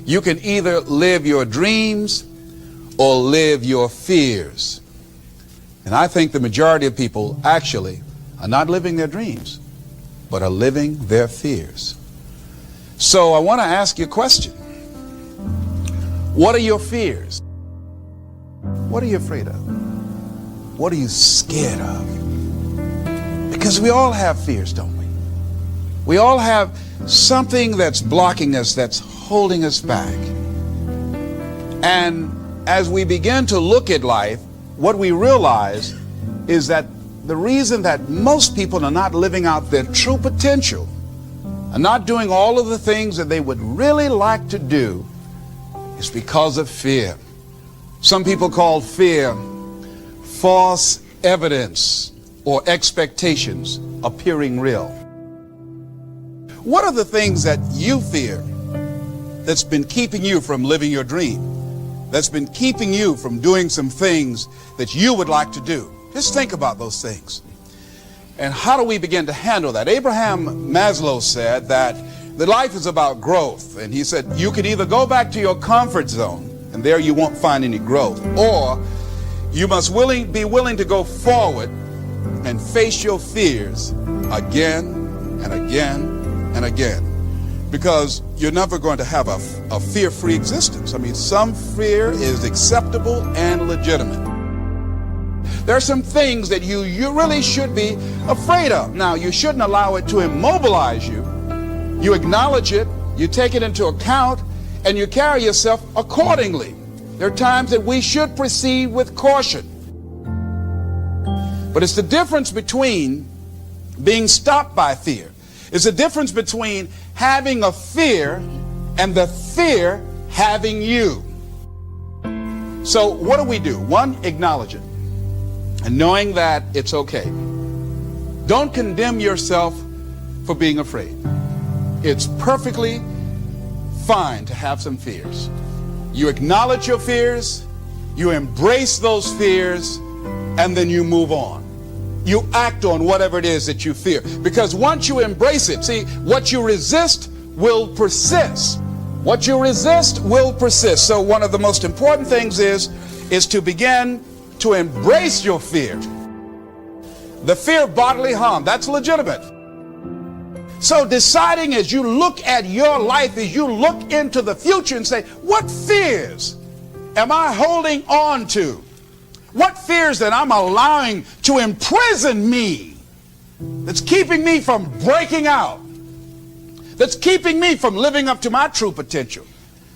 You can either live your dreams or live your fears. And I think the majority of people actually are not living their dreams, but are living their fears. So I want to ask you a question. What are your fears? What are you afraid of? What are you scared of? Because we all have fears, don't we? We all have something that's blocking us, that's holding us back. And as we begin to look at life, what we realize is that the reason that most people are not living out their true potential, are not doing all of the things that they would really like to do, is because of fear. Some people call fear false evidence or expectations appearing real. What are the things that you fear that's been keeping you from living your dream? That's been keeping you from doing some things that you would like to do? Just think about those things. And how do we begin to handle that? Abraham Maslow said that life is about growth. And he said you could either go back to your comfort zone, and there you won't find any growth, or you must be willing to go forward and face your fears again and again and again, because you're never going to have a fear-free existence. I mean, some fear is acceptable and legitimate. There are some things that you really should be afraid of. Now, you shouldn't allow it to immobilize you. You acknowledge it, you take it into account, and you carry yourself accordingly. There are times that we should proceed with caution. But it's the difference between being stopped by fear. It's the difference between having a fear and the fear having you. So what do? One, acknowledge it, and knowing that it's okay. Don't condemn yourself for being afraid. It's perfectly fine to have some fears. You acknowledge your fears, you embrace those fears, and then you move on. You act on whatever it is that you fear. Because once you embrace it, see, what you resist will persist. What you resist will persist. So one of the most important things is to begin to embrace your fear. The fear of bodily harm, that's legitimate. So deciding as you look at your life, as you look into the future and say, what fears am I holding on to? What fears that I'm allowing to imprison me, that's keeping me from breaking out, that's keeping me from living up to my true potential,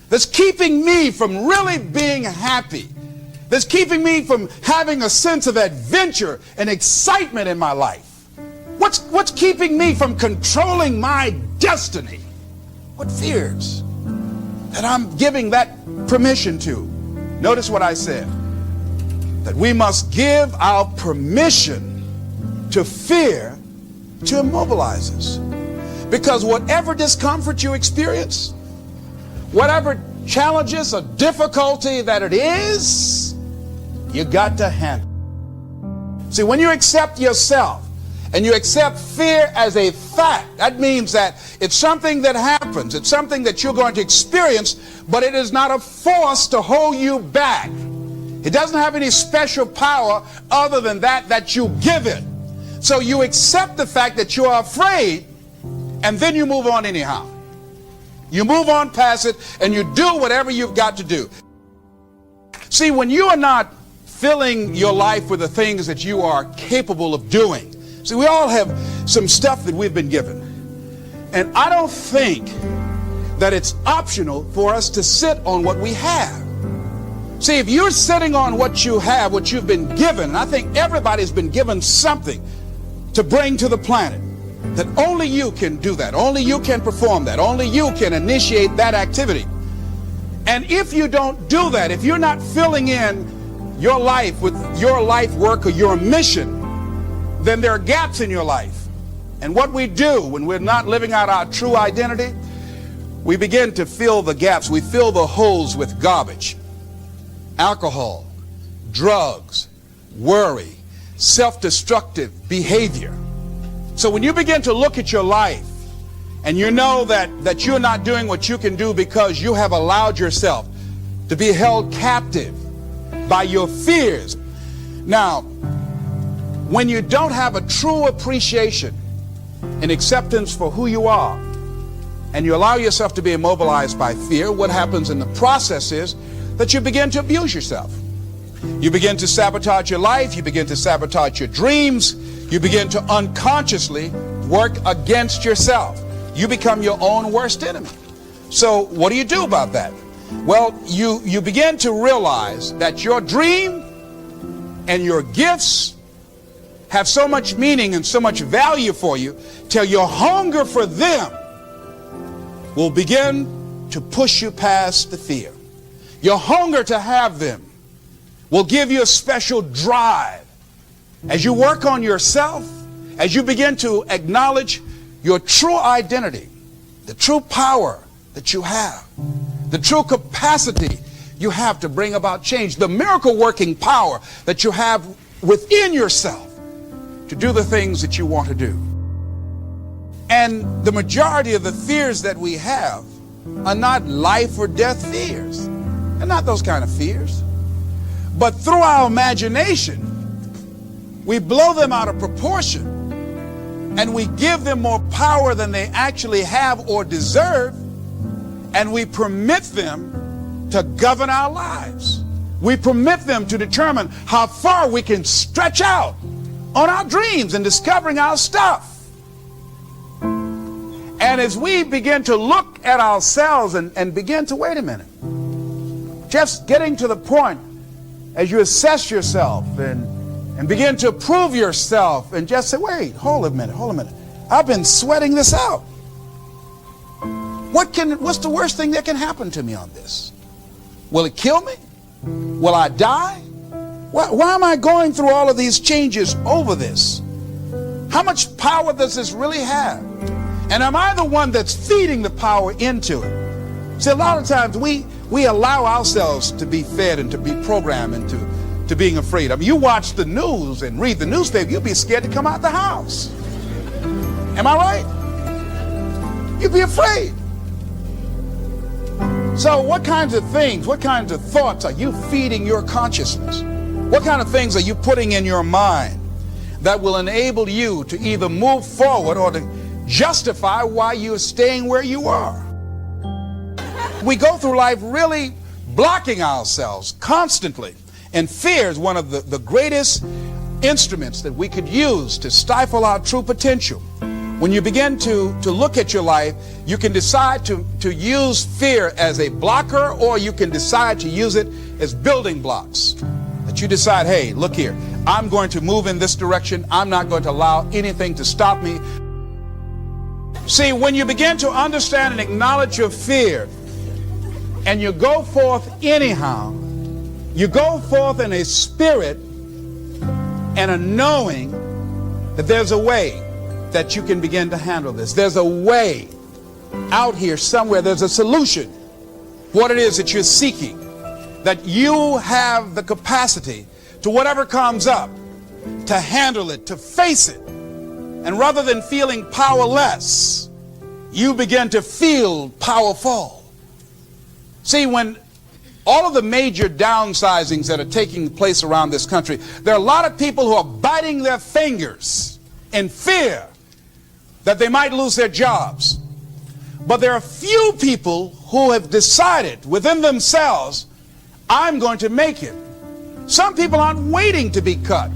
that's keeping me from really being happy, that's keeping me from having a sense of adventure and excitement in my life? What's keeping me from controlling my destiny? What fears that I'm giving that permission to? Notice what I said, that we must give our permission to fear to immobilize us. Because whatever discomfort you experience, whatever challenges or difficulty that it is, you got to handle. See, when you accept yourself and you accept fear as a fact, that means that it's something that happens. It's something that you're going to experience, but it is not a force to hold you back. It doesn't have any special power other than that you give it. So you accept the fact that you are afraid, and then you move on anyhow. You move on past it, and you do whatever you've got to do. See, when you are not filling your life with the things that you are capable of doing, see, we all have some stuff that we've been given. And I don't think that it's optional for us to sit on what we have. See, if you're sitting on what you have, what you've been given, and I think everybody's been given something to bring to the planet, that only you can do that. Only you can perform that. Only you can initiate that activity. And if you don't do that, if you're not filling in your life with your life work or your mission, then there are gaps in your life. And what we do when we're not living out our true identity, we begin to fill the gaps. We fill the holes with garbage. Alcohol, drugs, worry, self-destructive behavior. So when you begin to look at your life and you know that you're not doing what you can do because you have allowed yourself to be held captive by your fears. Now, when you don't have a true appreciation and acceptance for who you are, and you allow yourself to be immobilized by fear, what happens in the process is that you begin to abuse yourself. You begin to sabotage your life, you begin to sabotage your dreams, you begin to unconsciously work against yourself. You become your own worst enemy. So what do you do about that? Well, you begin to realize that your dream and your gifts have so much meaning and so much value for you till your hunger for them will begin to push you past the fear. Your hunger to have them will give you a special drive. As you work on yourself, as you begin to acknowledge your true identity, the true power that you have, the true capacity you have to bring about change, the miracle working power that you have within yourself to do the things that you want to do. And the majority of the fears that we have are not life or death fears. They're not those kind of fears. But through our imagination, we blow them out of proportion and we give them more power than they actually have or deserve, and we permit them to govern our lives. We permit them to determine how far we can stretch out on our dreams and discovering our stuff. And as we begin to look at ourselves and begin to, wait a minute, just getting to the point as you assess yourself and begin to prove yourself and just say, wait, hold a minute. I've been sweating this out. What's the worst thing that can happen to me on this? Will it kill me? Will I die? Why am I going through all of these changes over this? How much power does this really have? And am I the one that's feeding the power into it? See, a lot of times we allow ourselves to be fed and to be programmed into being afraid. I mean, you watch the news and read the newspaper, you'll be scared to come out the house. Am I right? You'd be afraid. So what kinds of things, what kinds of thoughts are you feeding your consciousness? What kind of things are you putting in your mind that will enable you to either move forward or to justify why you're staying where you are? We go through life really blocking ourselves constantly. And fear is one of the greatest instruments that we could use to stifle our true potential. When you begin to look at your life, you can decide to use fear as a blocker, or you can decide to use it as building blocks. That you decide, hey, look here, I'm going to move in this direction. I'm not going to allow anything to stop me. See, when you begin to understand and acknowledge your fear, and you go forth anyhow, you go forth in a spirit and a knowing that there's a way that you can begin to handle this. There's a way out here somewhere. There's a solution. What it is that you're seeking, that you have the capacity to whatever comes up, to handle it, to face it. And rather than feeling powerless, you begin to feel powerful. See, when all of the major downsizings that are taking place around this country, there are a lot of people who are biting their fingers in fear that they might lose their jobs. But there are few people who have decided within themselves, I'm going to make it. Some people aren't waiting to be cut.